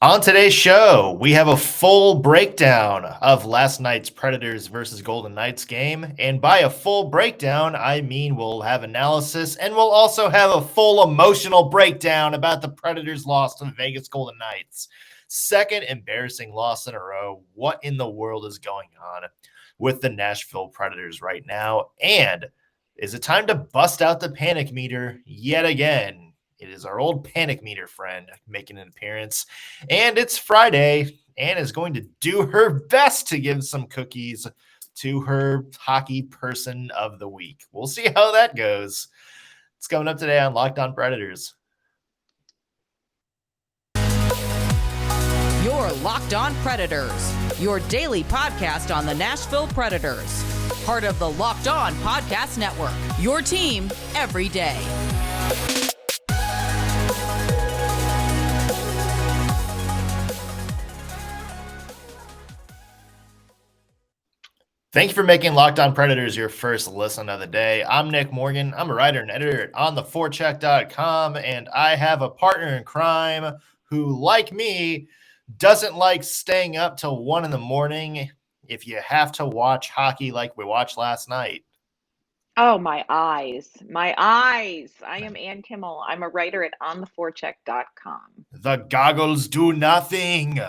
On today's show, we have a full breakdown of last night's Predators versus Golden Knights game. And by a full breakdown, I mean we'll have analysis and we'll also have a full emotional breakdown about the Predators' loss to the Vegas Golden Knights. Second embarrassing loss in a row. What in the world is going on with the Nashville Predators right now? And is it time to bust out the panic meter yet again? It is our old panic meter friend making an appearance. And it's Friday. Anne is going to do her best to give some cookies to her hockey person of the week. We'll see how that goes. It's coming up today on Locked On Predators. You're Locked On Predators, your daily podcast on the Nashville Predators. Part of the Locked On Podcast Network, your team every day. Thank you for making Locked On Predators your first listen of the day. I'm Nick Morgan. I'm a writer and editor at ontheforecheck.com, and I have a partner in crime who, like me, doesn't like staying up till 1 a.m. if you have to watch hockey like we watched last night. Oh, my eyes. My eyes. I am Ann Kimmel. I'm a writer at ontheforecheck.com. The goggles do nothing.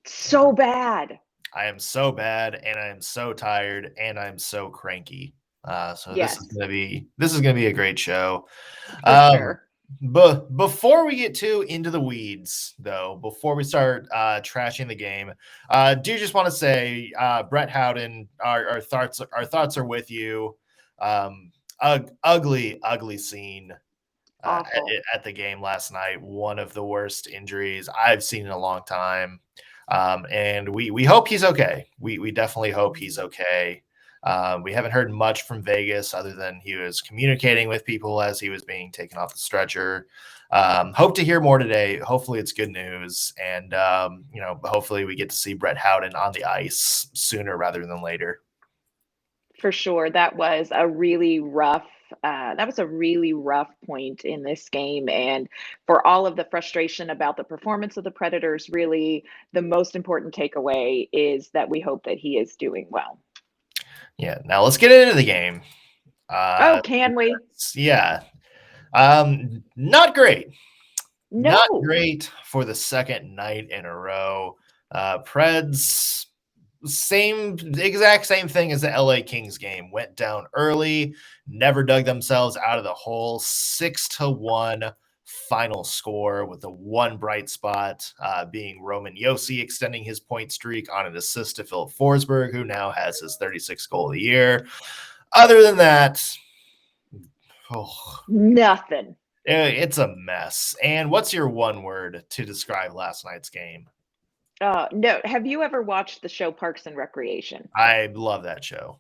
So bad. I am so bad, and I am so tired, and I'm so cranky. So Yes. This is gonna be a great show. Sure. But before we get into the weeds, though, before we start trashing the game, do just want to say, Brett Howden, our thoughts are with you. Ugly scene at the game last night. One of the worst injuries I've seen in a long time. And we hope he's okay. We definitely hope he's okay. We haven't heard much from Vegas other than he was communicating with people as he was being taken off the stretcher. Hope to hear more today. Hopefully it's good news. And, hopefully we get to see Brett Howden on the ice sooner rather than later. For sure. That was a really rough point in this game. And for all of the frustration about the performance of the Predators, really the most important takeaway is that we hope that he is doing well. Yeah. Now let's get into the game. Can we? Yeah. Not great. No. Not great for the second night in a row. Preds, exact same thing as the LA Kings game. Went down early, never dug themselves out of the hole. 6-1 final score, with the one bright spot being Roman Josi extending his point streak on an assist to Filip Forsberg, who now has his 36th goal of the year. Other than that, nothing. It's a mess. And what's your one word to describe last night's game? No. Have you ever watched the show Parks and Recreation? I love that show.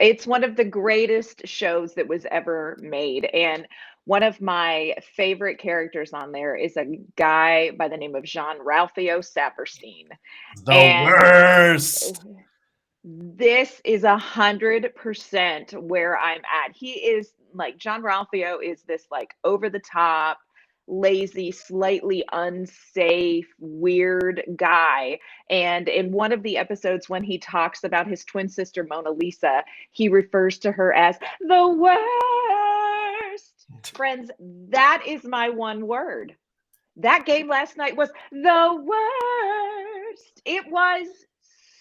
It's one of the greatest shows that was ever made. And one of my favorite characters on there is a guy by the name of Jean-Ralphio Saperstein. Worst. This is 100% where I'm at. He is like, Jean-Ralphio is this like over the top, lazy, slightly unsafe, weird guy. And in one of the episodes, when he talks about his twin sister Mona Lisa, he refers to her as the worst. Friends, that is my one word. That game last night was the worst. It was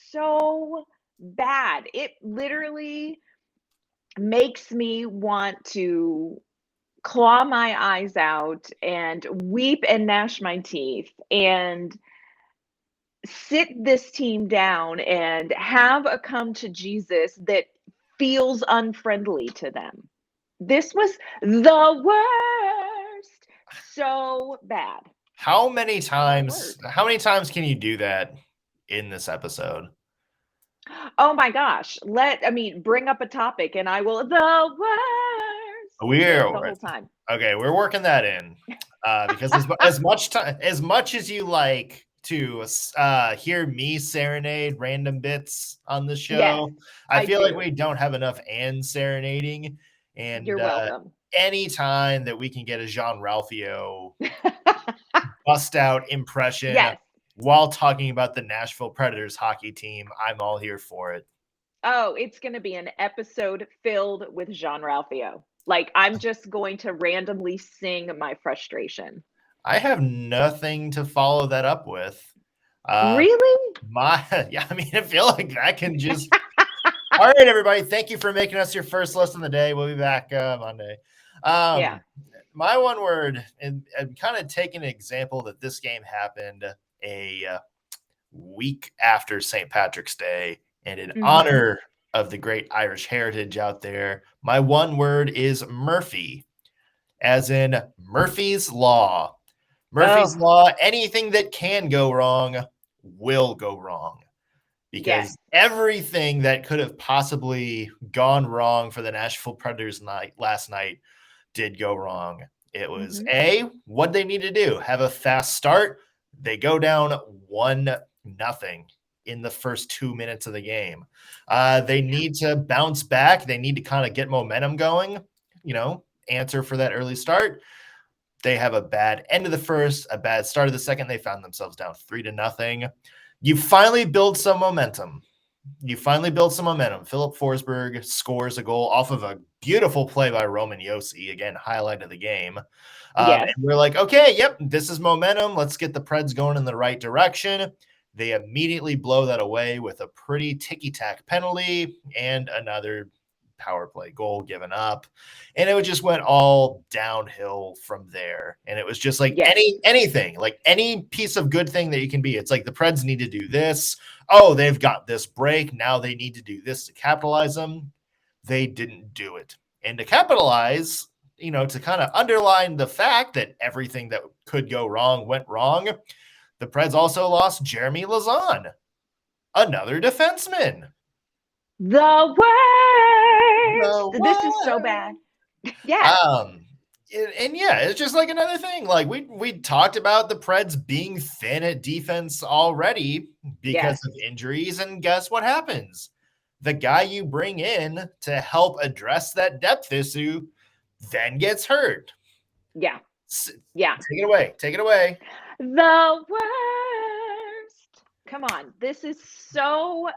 so bad. It literally makes me want to claw my eyes out and weep and gnash my teeth and sit this team down and have a come to Jesus that feels unfriendly to them. This was the worst. So bad. How many times can you do that in this episode? Oh my gosh. Bring up a topic and I will the worst. The whole time. Okay, we're working that in. Because as much as you like to hear me serenade random bits on the show, yes, I feel like we don't have enough Anne serenading. And you're welcome. Anytime that we can get a Jean-Ralphio bust out impression Yes. while talking about the Nashville Predators hockey team. I'm all here for it. Oh, it's going to be an episode filled with Jean-Ralphio. Like, I'm just going to randomly sing my frustration. I have nothing to follow that up with. Really? Yeah, I mean, I feel like that can just. All right, everybody. Thank you for making us your first list of the day. We'll be back Monday. Yeah. My one word, and kind of taking an example that this game happened a week after St. Patrick's Day, and in honor of the great Irish heritage out there, my one word is Murphy, as in Murphy's Law. Murphy's Law, anything that can go wrong will go wrong. Because everything that could have possibly gone wrong for the Nashville Predators last night did go wrong. It was what they need to do, have a fast start. They go down 1-0 in the first 2 minutes of the game. They need to bounce back. They need to kind of get momentum going, answer for that early start. They have a bad end of the first, a bad start of the second. They found themselves down 3-0. You finally build some momentum. Filip Forsberg scores a goal off of a beautiful play by Roman Josi. Again, highlight of the game. And we're like, okay, yep, this is momentum. Let's get the Preds going in the right direction. They immediately blow that away with a pretty ticky-tack penalty and another power play goal given up. And it just went all downhill from there. And it was just like anything, like any piece of good thing that you can be. It's like the Preds need to do this. Oh, they've got this break. Now they need to do this to capitalize them. They didn't do it. And to capitalize, to kind of underline the fact that everything that could go wrong went wrong, the Preds also lost Jeremy Lauzon, another defenseman. The worst. This is so bad. Yeah. And it's just like another thing. Like we talked about the Preds being thin at defense already because of injuries, and guess what happens? The guy you bring in to help address that depth issue then gets hurt. Yeah. Take it away. The worst. Come on. It's so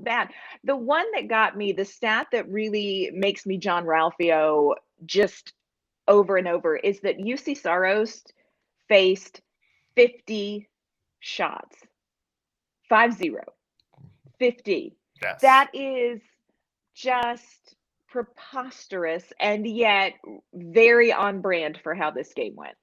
bad. The one that got me, the stat that really makes me Jean-Ralphio just over and over, is that UC Saros faced 50 shots. 50. 50. Yes. That is just preposterous, and yet very on brand for how this game went.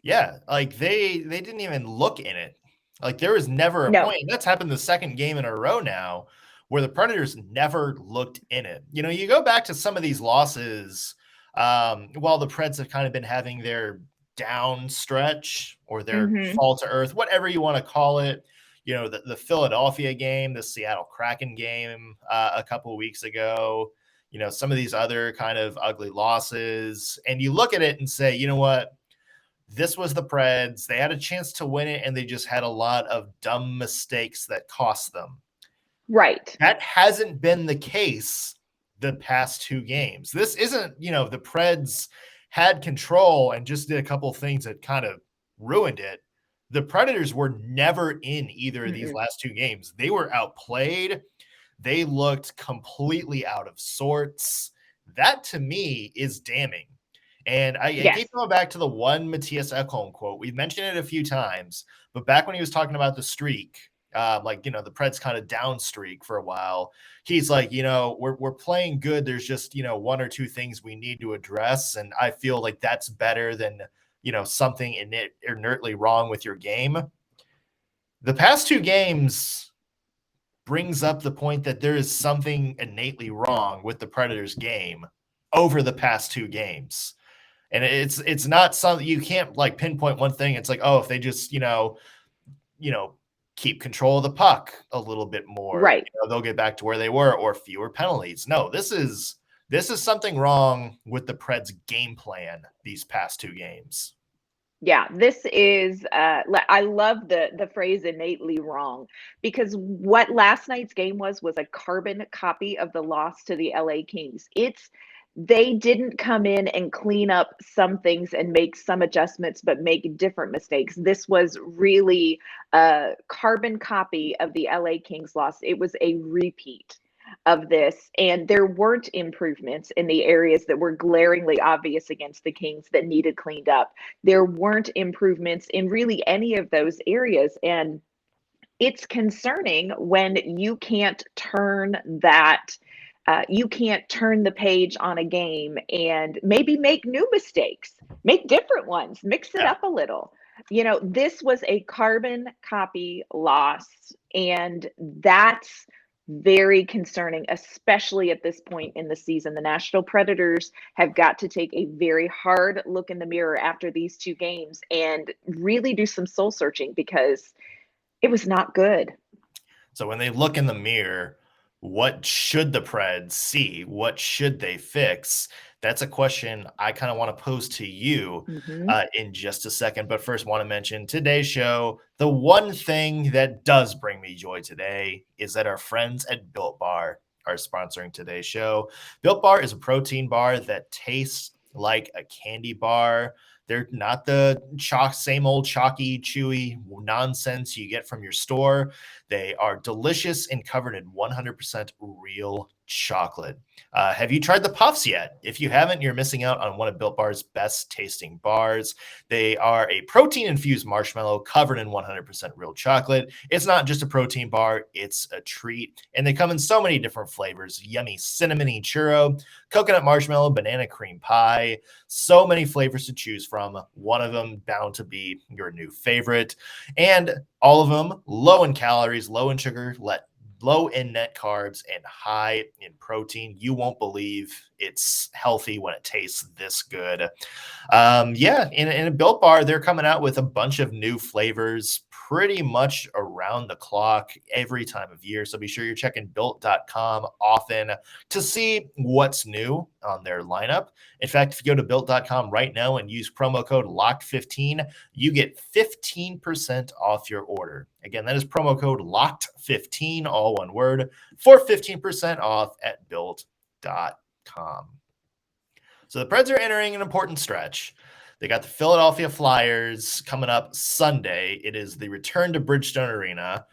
Yeah, like they didn't even look in it. Like there was never a point. That's happened the second game in a row now where the Predators never looked in it. You go back to some of these losses while the Preds have kind of been having their down stretch or their fall to earth, whatever you want to call it. The Philadelphia game, the Seattle Kraken game a couple of weeks ago, some of these other kind of ugly losses. And you look at it and say, you know what? This was the Preds. They had a chance to win it, and they just had a lot of dumb mistakes that cost them. Right. That hasn't been the case the past two games. This isn't, the Preds had control and just did a couple of things that kind of ruined it. The Predators were never in either of these last two games. They were outplayed. They looked completely out of sorts. That, to me, is damning. And I keep going back to the one Matthias Ekholm quote. We've mentioned it a few times, but back when he was talking about the streak, the Preds kind of down streak for a while, he's like, we're playing good. There's just, one or two things we need to address. And I feel like that's better than, something inertly wrong with your game. The past two games brings up the point that there is something innately wrong with the Predators game over the past two games. And it's not something you can't pinpoint one thing. It's like, oh, if they just, keep control of the puck a little bit more, right, they'll get back to where they were, or fewer penalties. No, this is something wrong with the Preds game plan these past two games. Yeah, this is I love the phrase innately wrong, because what last night's game was a carbon copy of the loss to the LA Kings. they didn't come in and clean up some things and make some adjustments, but make different mistakes. This was really a carbon copy of the LA Kings loss. It was a repeat of this, and there weren't improvements in the areas that were glaringly obvious against the Kings that needed cleaned up. There weren't improvements in really any of those areas, and it's concerning when you can't turn you can't turn the page on a game and maybe make new mistakes, make different ones, mix it Yeah. up a little. This was a carbon copy loss, and that's very concerning, especially at this point in the season. The Nashville Predators have got to take a very hard look in the mirror after these two games and really do some soul searching, because it was not good. So when they look in the mirror, what should the Preds see? What should they fix? That's a question I kind of want to pose to you in just a second. But first, want to mention today's show. The one thing that does bring me joy today is that our friends at Built Bar are sponsoring today's show. Built Bar is a protein bar that tastes like a candy bar. They're not the same old chalky, chewy nonsense you get from your store. They are delicious and covered in 100% real chocolate. Have you tried the puffs yet? If you haven't, you're missing out on one of Built Bar's best tasting bars. They are a protein-infused marshmallow covered in 100% real chocolate. It's not just a protein bar, it's a treat. And they come in so many different flavors: yummy cinnamony churro, coconut marshmallow, banana cream pie. So many flavors to choose from. One of them bound to be your new favorite. And all of them low in calories, low in sugar, low in net carbs, and high in protein. You won't believe it's healthy when it tastes this good. In a Built Bar, they're coming out with a bunch of new flavors pretty much around the clock every time of year. So be sure you're checking built.com often to see what's new on their lineup. In fact, if you go to built.com right now and use promo code LOCKED15, you get 15% off your order. Again, that is promo code LOCKED15, all one word, for 15% off at built.com. So the Preds are entering an important stretch. They got the Philadelphia Flyers coming up Sunday. It is the return to Bridgestone Arena.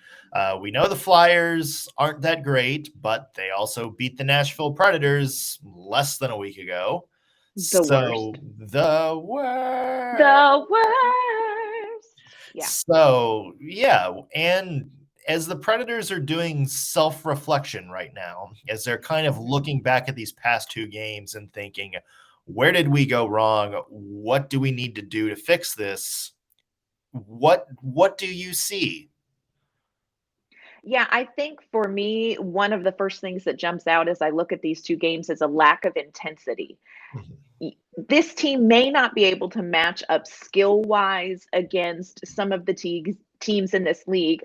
We know the Flyers aren't that great, but they also beat the Nashville Predators less than a week ago. The worst. The worst. Yeah. So, and as the Predators are doing self-reflection right now, as they're kind of looking back at these past two games and thinking, where did we go wrong? What do we need to do to fix this? What do you see? Yeah, I think for me, one of the first things that jumps out as I look at these two games is a lack of intensity. This team may not be able to match up skill-wise against some of the teams in this league.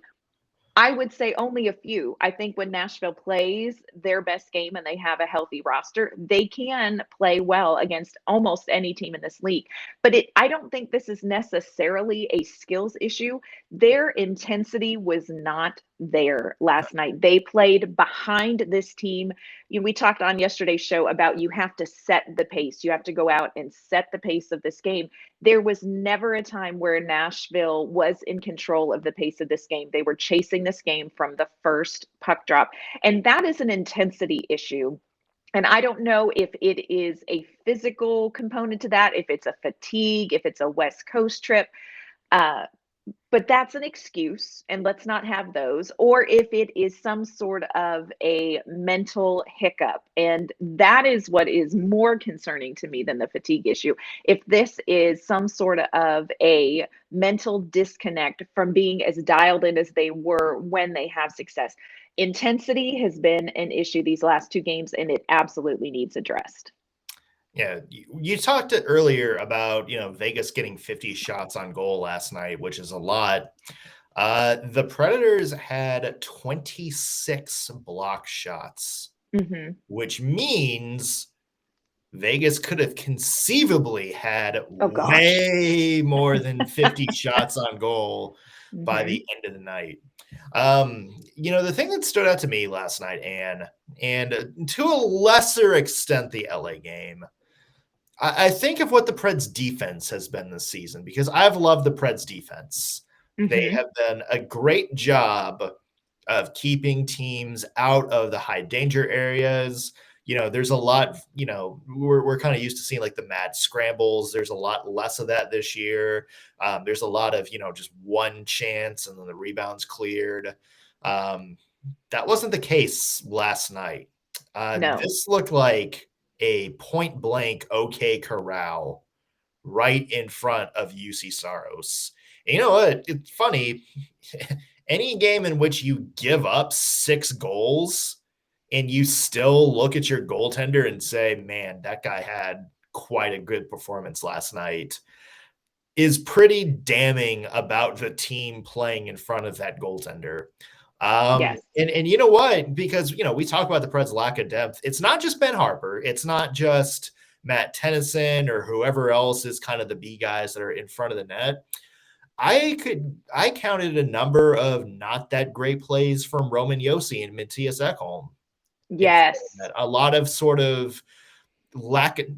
I would say only a few. I think when Nashville plays their best game and they have a healthy roster, they can play well against almost any team in this league. But I don't think this is necessarily a skills issue. Their intensity was not there last night. They played behind this team. We talked on yesterday's show about you have to set the pace. You have to go out and set the pace of this game. There was never a time where Nashville was in control of the pace of this game. They were chasing this game from the first puck drop. And that is an intensity issue. And I don't know if it is a physical component to that, if it's a fatigue, if it's a West Coast trip. But that's an excuse, and let's not have those. Or if it is some sort of a mental hiccup. And that is what is more concerning to me than the fatigue issue. If this is some sort of a mental disconnect from being as dialed in as they were when they have success. Intensity has been an issue these last two games, and it absolutely needs addressed. Yeah, you talked earlier about, Vegas getting 50 shots on goal last night, which is a lot. The Predators had 26 block shots, which means Vegas could have conceivably had Oh gosh. way more than 50 shots on goal by Mhm. the end of the night. The thing that stood out to me last night, Anne, and to a lesser extent, the LA game, I think of what the Preds defense has been this season, because I've loved the Preds defense. They Mhm. have done a great job of keeping teams out of the high danger areas. There's a lot, we're kind of used to seeing like the mad scrambles. There's a lot less of that this year. There's a lot of, just one chance and then the rebound's cleared. That wasn't the case last night. No. This looked like a point blank OK Corral right in front of UC Saros. And you know what? It's funny. Any game in which you give up 6 goals and you still look at your goaltender and say, man, that guy had quite a good performance last night, is pretty damning about the team playing in front of that goaltender. Yes. And you know what? Because, we talk about the Preds' lack of depth. It's not just Ben Harper. It's not just Matt Tennyson or whoever else is kind of the B guys that are in front of the net. I counted a number of not that great plays from Roman Josi and Matthias Ekholm. Yes. A lot of sort of I'm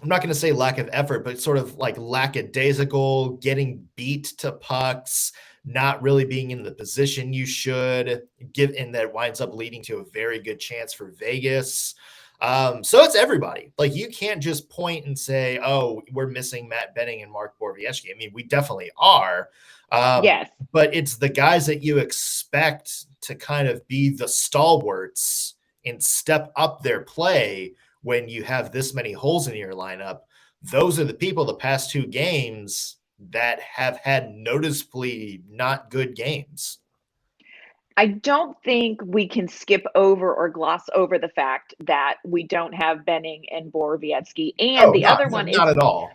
not going to say lack of effort, but sort of like lackadaisical, getting beat to pucks, not really being in the position you should give, and that winds up leading to a very good chance for Vegas. So it's everybody. Like, you can't just point and say, oh, we're missing Matt Benning and Mark Borowiecki. I mean, we definitely are. Yes. But it's the guys that you expect to kind of be the stalwarts and step up their play when you have this many holes in your lineup. Those are the people the past 2 games that have had noticeably not good games. I don't think we can skip over or gloss over the fact that we don't have Benning and Borowiecki, and Oh, the other one not at all.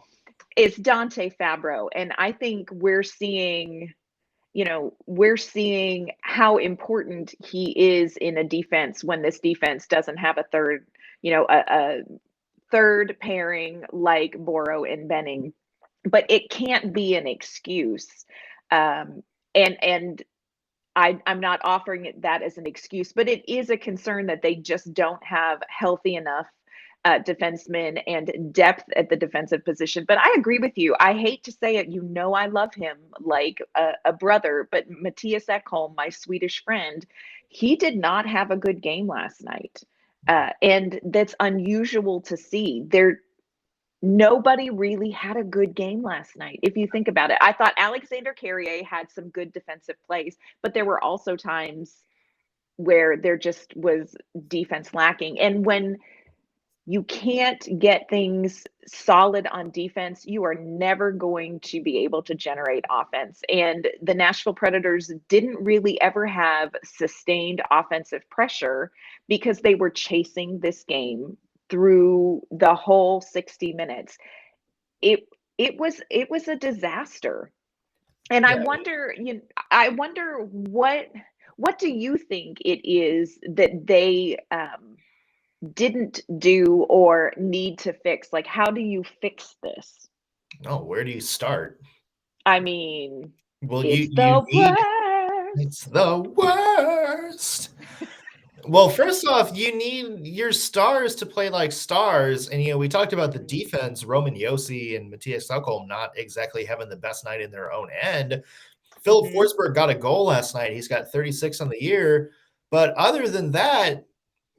is Dante Fabro, and I think we're seeing how important he is in a defense when this defense doesn't have a third pairing like Boro and Benning, but it can't be an excuse. And I'm not offering that as an excuse, but it is a concern that they just don't have healthy enough defensemen and depth at the defensive position. But I agree with you. I hate to say it. I love him like a brother, but Matthias Ekholm, my Swedish friend, he did not have a good game last night. And that's unusual to see. Nobody really had a good game last night. If you think about it, I thought Alexander Carrier had some good defensive plays, but there were also times where there just was defense lacking. And when you can't get things solid on defense, you are never going to be able to generate offense. And the Nashville Predators didn't really ever have sustained offensive pressure because they were chasing this game through the whole 60 minutes. It was a disaster. And Yeah. I wonder what do you think it is that they didn't do or need to fix? Like, how do you fix this? Oh, where do you start? I mean, Well, it's you the need worst. it's the worst. Well, first off, you need your stars to play like stars. And, we talked about the defense, Roman Josi and Matthias Ekholm not exactly having the best night in their own end. Filip Mhm. Forsberg got a goal last night. He's got 36 on the year. But other than that,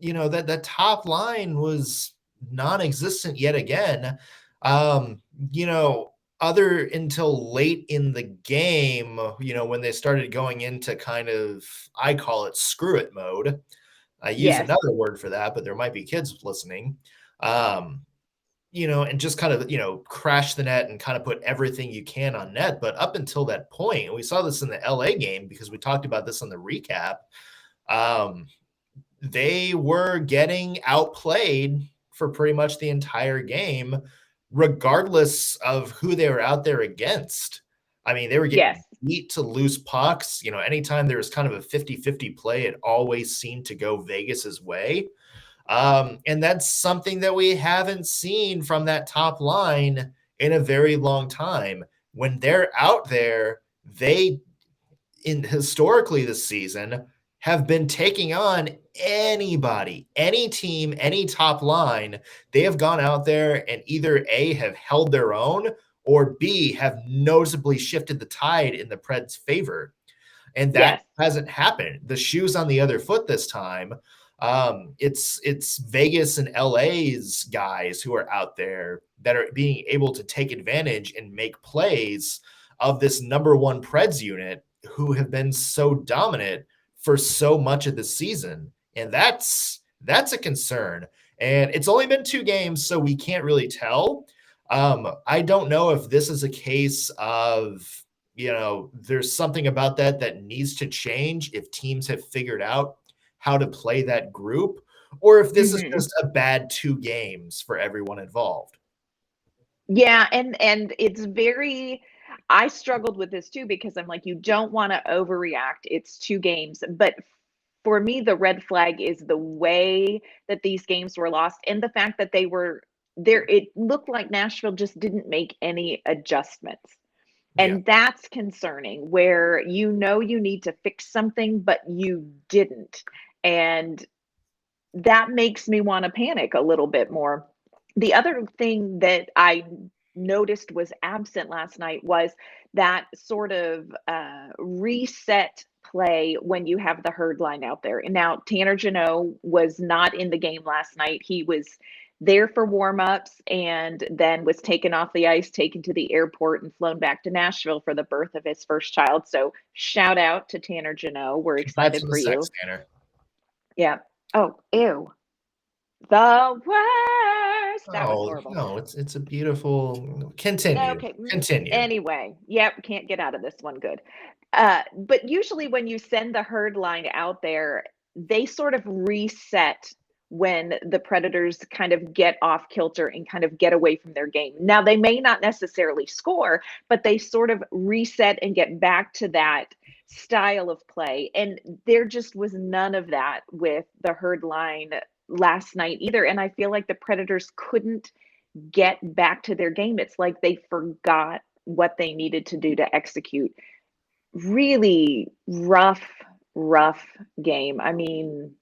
that top line was non-existent yet again. Um, you know, other until late in the game, when they started going into kind of, I call it screw it mode. I use Yes. another word for that, but there might be kids listening. Um, and just kind of, crash the net and kind of put everything you can on net. But up until that point, and we saw this in the LA game because we talked about this on the recap, they were getting outplayed for pretty much the entire game, regardless of who they were out there against. I mean, they were getting Yes. beat to loose pucks. Anytime there was kind of a 50-50 play, it always seemed to go Vegas's way. And that's something that we haven't seen from that top line in a very long time. When they're out there, they historically this season have been taking on anybody, any team, any top line. They have gone out there and either A, have held their own, or B, have noticeably shifted the tide in the Preds' favor. And that Yes. hasn't happened. The shoe's on the other foot this time. It's Vegas and LA's guys who are out there that are being able to take advantage and make plays of this number one Preds unit who have been so dominant for so much of the season. And that's a concern. And it's only been 2 games, so we can't really tell. I don't know if this is a case of, there's something about that needs to change if teams have figured out how to play that group, or if this is just a bad 2 games for everyone involved. Yeah, and it's very, I struggled with this too, because I'm like, you don't want to overreact. It's 2 games. But for me, the red flag is the way that these games were lost and the fact that they were there. It looked like Nashville just didn't make any adjustments. And that's concerning, where you need to fix something, but you didn't. And that makes me want to panic a little bit more. The other thing that I noticed was absent last night was that sort of reset play when you have the herd line out there. And now Tanner Jeannot was not in the game last night. He was there for warm-ups and then was taken off the ice, taken to the airport, and flown back to Nashville for the birth of his first child. So shout out to Tanner Jeannot. We're excited for you. Sex, Tanner. Yeah. Oh, ew. The worst. That was horrible. No, it's a beautiful continue. Okay. Continue. Anyway, yep, can't get out of this one. Good. But usually when you send the herd line out there, they sort of reset when the Predators kind of get off kilter and kind of get away from their game. Now, they may not necessarily score, but they sort of reset and get back to that style of play. And there just was none of that with the herd line last night either. And I feel like the Predators couldn't get back to their game. It's like they forgot what they needed to do to execute. Really rough game. I mean,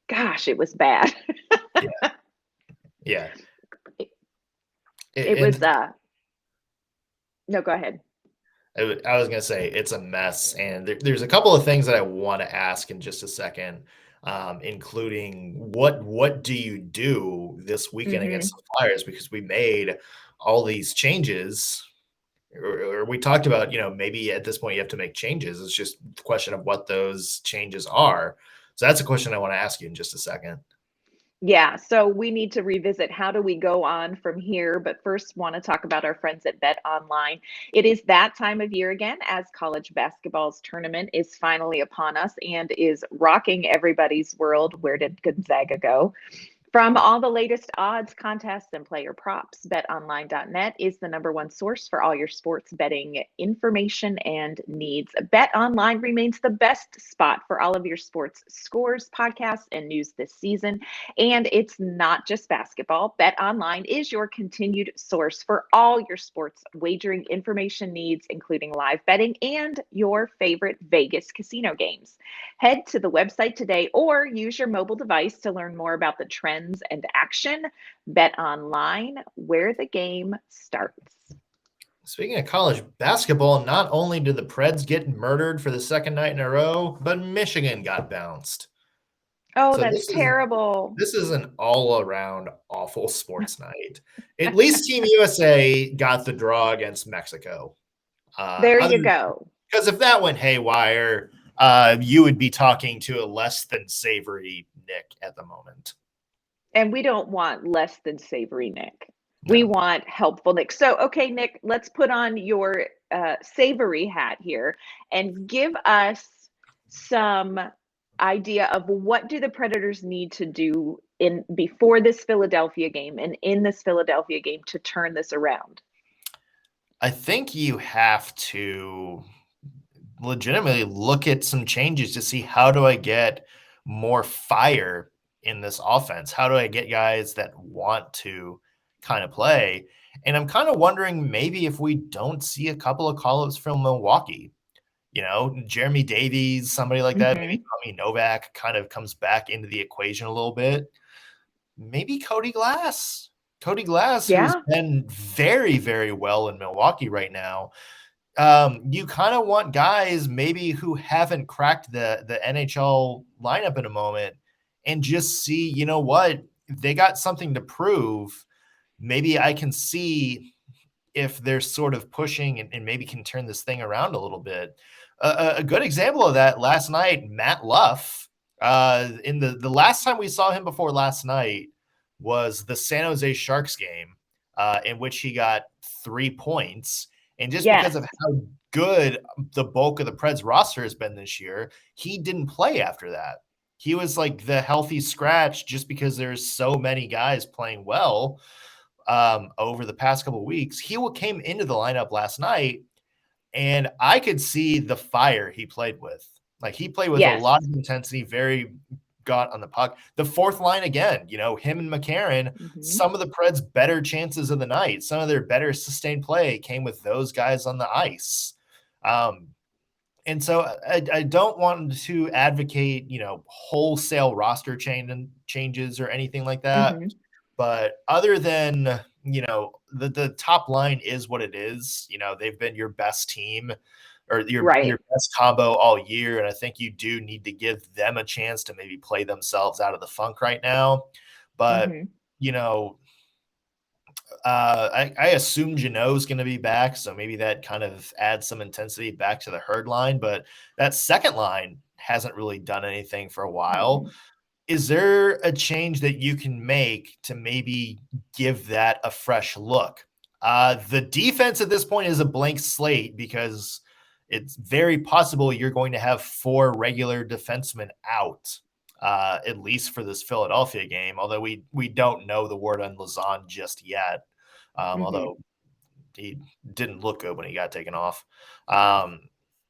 gosh, it was bad. Yeah. It was no, go ahead. I was going to say it's a mess, and there's a couple of things that I want to ask in just a second, including what do you do this weekend against the Flyers, because we made all these changes, or we talked about, maybe at this point you have to make changes. It's just a question of what those changes are. So that's a question I want to ask you in just a second. Yeah, so we need to revisit how do we go on from here, but first want to talk about our friends at BetOnline. It is that time of year again, as college basketball's tournament is finally upon us and is rocking everybody's world. Where did Gonzaga go? From all the latest odds, contests, and player props, betonline.net is the #1 source for all your sports betting information and needs. BetOnline remains the best spot for all of your sports scores, podcasts, and news this season. And it's not just basketball. BetOnline is your continued source for all your sports wagering information needs, including live betting and your favorite Vegas casino games. Head to the website today or use your mobile device to learn more about the trends and action. BetOnline, where the game starts. Speaking of college basketball, not only did the Preds get murdered for the second night in a row, but Michigan got bounced. Oh, so that's terrible. This is an all-around awful sports night. At least Team USA got the draw against Mexico. There you go. Because if that went haywire, you would be talking to a less than savory Nick at the moment. And we don't want less than savory Nick. No. We want helpful Nick. So, okay, Nick, let's put on your savory hat here and give us some idea of what do the Predators need to do before this Philadelphia game and in this Philadelphia game to turn this around. I think you have to legitimately look at some changes to see how do I get more fire in this offense? How do I get guys that want to kind of play? And I'm kind of wondering maybe if we don't see a couple of call-ups from Milwaukee. Jeremy Davies, somebody like that, maybe Tommy Novak kind of comes back into the equation a little bit. Maybe Cody Glass. Cody Glass, who's been very, very well in Milwaukee right now. You kind of want guys maybe who haven't cracked the NHL lineup in a moment and just see, you know what, they got something to prove. Maybe I can see if they're sort of pushing and maybe can turn this thing around a little bit. A good example of that last night, Matt Luff, in the last time we saw him before last night was the San Jose Sharks game, in which he got 3 points. And just because of how good the bulk of the Preds roster has been this year, he didn't play after that. He was like the healthy scratch just because there's so many guys playing well over the past couple of weeks. He came into the lineup last night, and I could see the fire he played with. Like, he played with a lot of intensity, very got on the puck. The fourth line again, him and McCarron, some of the Preds' better chances of the night, some of their better sustained play came with those guys on the ice. And so I don't want to advocate, wholesale roster changes or anything like that. But other than, the top line is what it is. They've been your best team or your best combo all year. And I think you do need to give them a chance to maybe play themselves out of the funk right now. But, I assume Jeannot's going to be back. So maybe that kind of adds some intensity back to the Herd line. But that second line hasn't really done anything for a while. Is there a change that you can make to maybe give that a fresh look? The defense at this point is a blank slate because it's very possible you're going to have 4 regular defensemen out, at least for this Philadelphia game, although we don't know the word on Lazan just yet, although he didn't look good when he got taken off.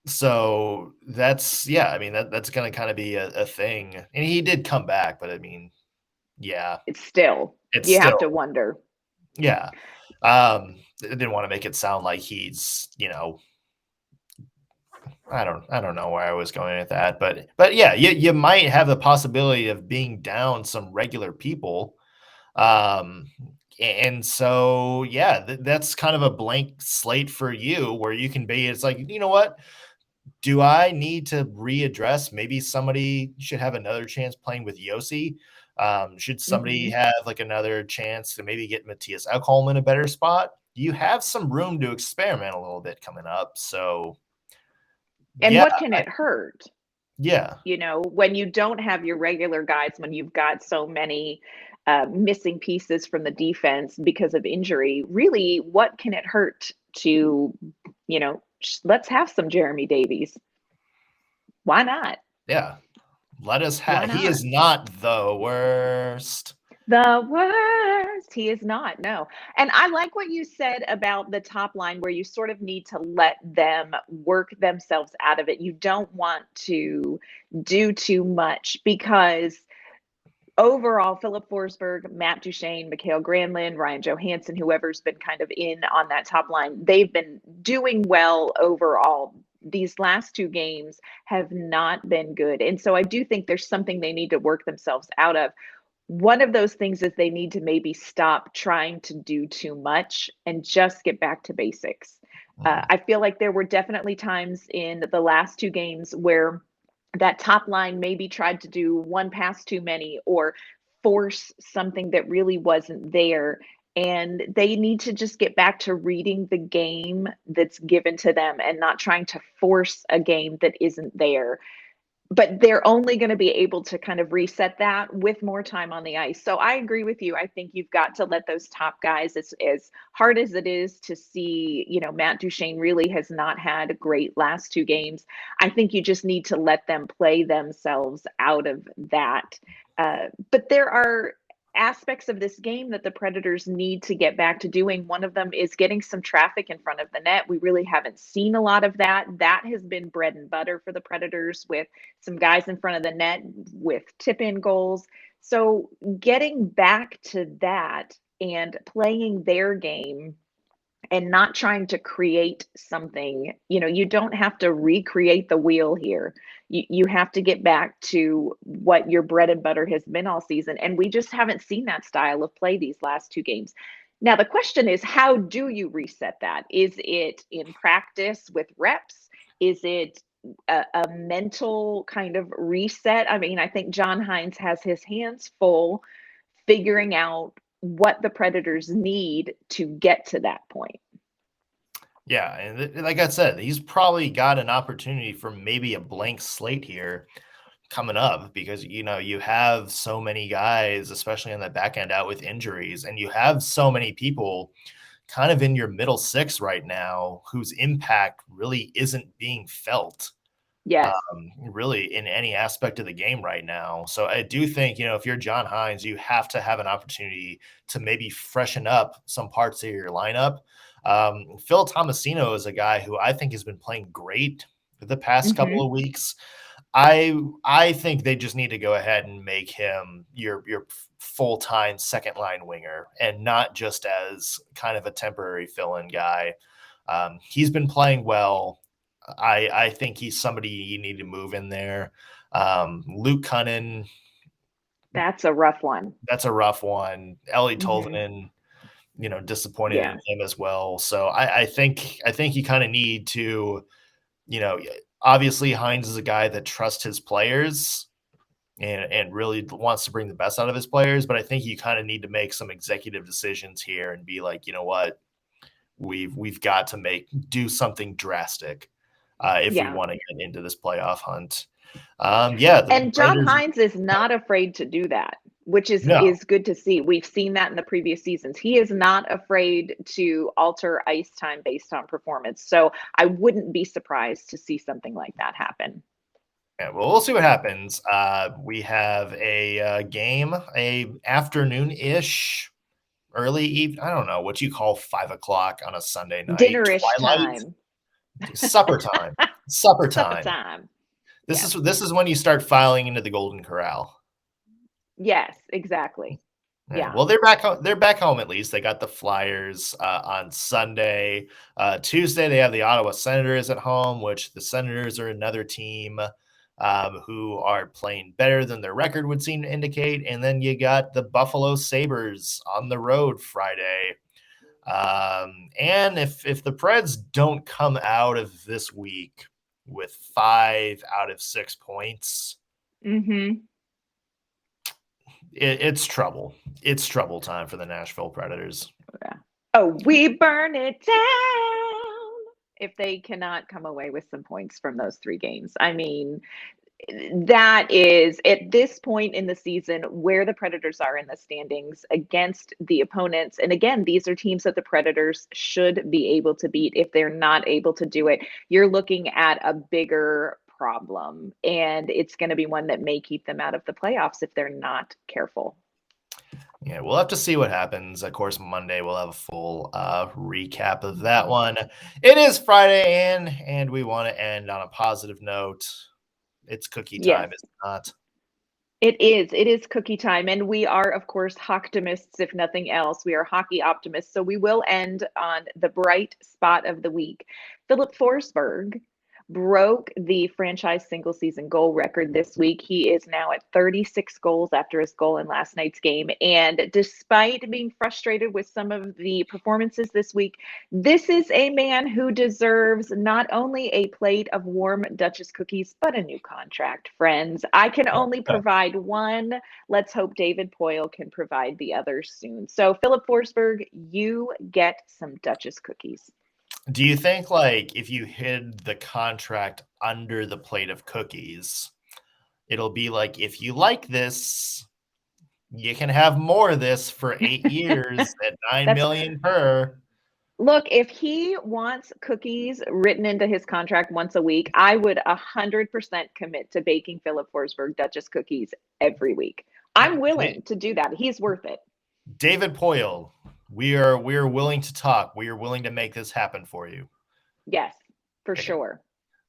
So that's that's going to kind of be a thing. And he did come back, but it's still have to wonder. Yeah. I didn't want to make it sound like he's, I don't know where I was going with that, but yeah, you might have the possibility of being down some regular people. And so, that's kind of a blank slate for you where you can be, it's like, you know what? Do I need to readdress? Maybe somebody should have another chance playing with Josi. Should somebody have like another chance to maybe get Matthias Ekholm in a better spot? You have some room to experiment a little bit coming up. So, what can it hurt? Yeah. When you don't have your regular guys, when you've got so many missing pieces from the defense because of injury, really, what can it hurt to, let's have some Jeremy Davies. Why not? Yeah. Let us have. He is not the worst. The worst. He is not. No. And I like what you said about the top line where you sort of need to let them work themselves out of it. You don't want to do too much because overall, Filip Forsberg, Matt Duchene, Mikael Granlund, Ryan Johansson, whoever's been kind of in on that top line, they've been doing well overall. These last 2 games have not been good. And so I do think there's something they need to work themselves out of. One of those things is they need to maybe stop trying to do too much and just get back to basics. I feel like there were definitely times in the last 2 games where that top line maybe tried to do one pass too many or force something that really wasn't there. And they need to just get back to reading the game that's given to them and not trying to force a game that isn't there. But they're only going to be able to kind of reset that with more time on the ice. So I agree with you. I think you've got to let those top guys, as hard as it is to see, Matt Duchene really has not had a great last 2 games. I think you just need to let them play themselves out of that. But there are aspects of this game that the Predators need to get back to doing. One of them is getting some traffic in front of the net. We really haven't seen a lot of that. That has been bread and butter for the Predators with some guys in front of the net with tip-in goals. So getting back to that and playing their game and not trying to create something, you don't have to recreate the wheel here. You have to get back to what your bread and butter has been all season. And we just haven't seen that style of play these last two games. Now, the question is, how do you reset that? Is it in practice with reps? Is it a mental kind of reset? I mean, I think John Hynes has his hands full figuring out what the Predators need to get to that point. Yeah, and like I said, he's probably got an opportunity for maybe a blank slate here coming up because you have so many guys, especially on the back end, out with injuries, and you have so many people kind of in your middle six right now whose impact really isn't being felt. Yes. Really in any aspect of the game right now. So I do think, if you're John Hynes, you have to have an opportunity to maybe freshen up some parts of your lineup. Phil Tomasino is a guy who I think has been playing great the past couple of weeks. I think they just need to go ahead and make him your full-time second line winger and not just as kind of a temporary fill-in guy. He's been playing well. I think he's somebody you need to move in there. Luke Cunnin. That's a rough one. That's a rough one. Ellie Tolvanen, disappointed in him as well. So I think you kind of need to, obviously Hynes is a guy that trusts his players and really wants to bring the best out of his players. But I think you kind of need to make some executive decisions here and be like, you know what, we've got to do something drastic. If we want to get into this playoff hunt. And John Hynes is not afraid to do that, which is good to see. We've seen that in the previous seasons. He is not afraid to alter ice time based on performance. So I wouldn't be surprised to see something like that happen. Yeah, well, we'll see what happens. We have a game, a afternoon-ish, early evening. I don't know what you call 5 o'clock on a Sunday night. Dinner-ish time. Supper time. Supper time. This is when you start filing into the Golden Corral. Yes, exactly. Yeah. Well, they're back home. They're back home at least. They got the Flyers on Sunday. Tuesday they have the Ottawa Senators at home, which the Senators are another team who are playing better than their record would seem to indicate. And then you got the Buffalo Sabres on the road Friday. And if the Preds don't come out of this week with 5 out of 6 points, it's trouble. It's trouble time for the Nashville Predators. Yeah. Oh, we burn it down if they cannot come away with some points from those 3 games. I mean, that is at this point in the season where the Predators are in the standings against the opponents. And again, these are teams that the Predators should be able to beat. If they're not able to do it, you're looking at a bigger problem, and it's going to be one that may keep them out of the playoffs if they're not careful. Yeah, we'll have to see what happens. Of course, Monday we'll have a full recap of that one. It is Friday, and we want to end on a positive note. It's cookie time, is it not? It is. It is cookie time. And we are, of course, Hocktomists, if nothing else. We are hockey optimists. So we will end on the bright spot of the week. Filip Forsberg broke the franchise single season goal record this week. He is now at 36 goals after his goal in last night's game. And despite being frustrated with some of the performances this week, this is a man who deserves not only a plate of warm Duchess cookies, but a new contract, friends. I can only provide one. Let's hope David Poile can provide the other soon. So Filip Forsberg, you get some Duchess cookies. Do you think, like, if you hid the contract under the plate of cookies, it'll be like, if you like this, you can have more of this for 8 years at $9 million per? Look, if he wants cookies written into his contract once a week, I would 100% commit to baking Filip Forsberg Duchess cookies every week. I'm willing to do that. He's worth it. David Poile, we are willing to talk. We are willing to make this happen for you. Yes, for sure.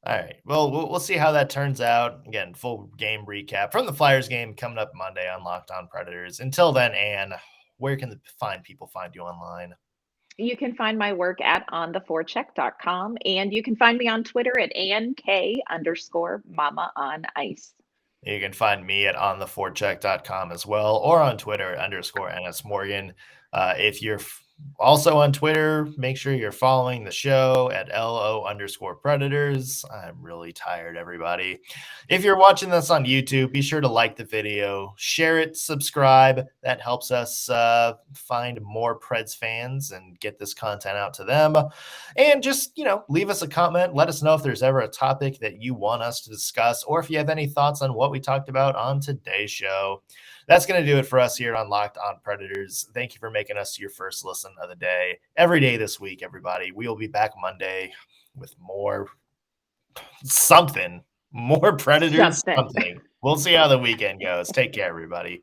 All right. Well, we'll see how that turns out. Again, full game recap from the Flyers game coming up Monday on Locked On Predators. Until then, Ann, where can the people find you online? You can find my work at ontheforecheck.com, and you can find me on Twitter at AnnK_Mama on Ice. You can find me at ontheforecheck.com as well, or on Twitter _NSMorgan. If you're also on Twitter, make sure you're following the show at LO_Predators. I'm really tired, everybody. If you're watching this on YouTube, be sure to like the video, share it, subscribe. That helps us find more Preds fans and get this content out to them. And just, leave us a comment. Let us know if there's ever a topic that you want us to discuss, or if you have any thoughts on what we talked about on today's show. That's going to do it for us here on Locked On Predators. Thank you for making us your first listen of the day. Every day this week, everybody. We will be back Monday with more Predators something. We'll see how the weekend goes. Take care, everybody.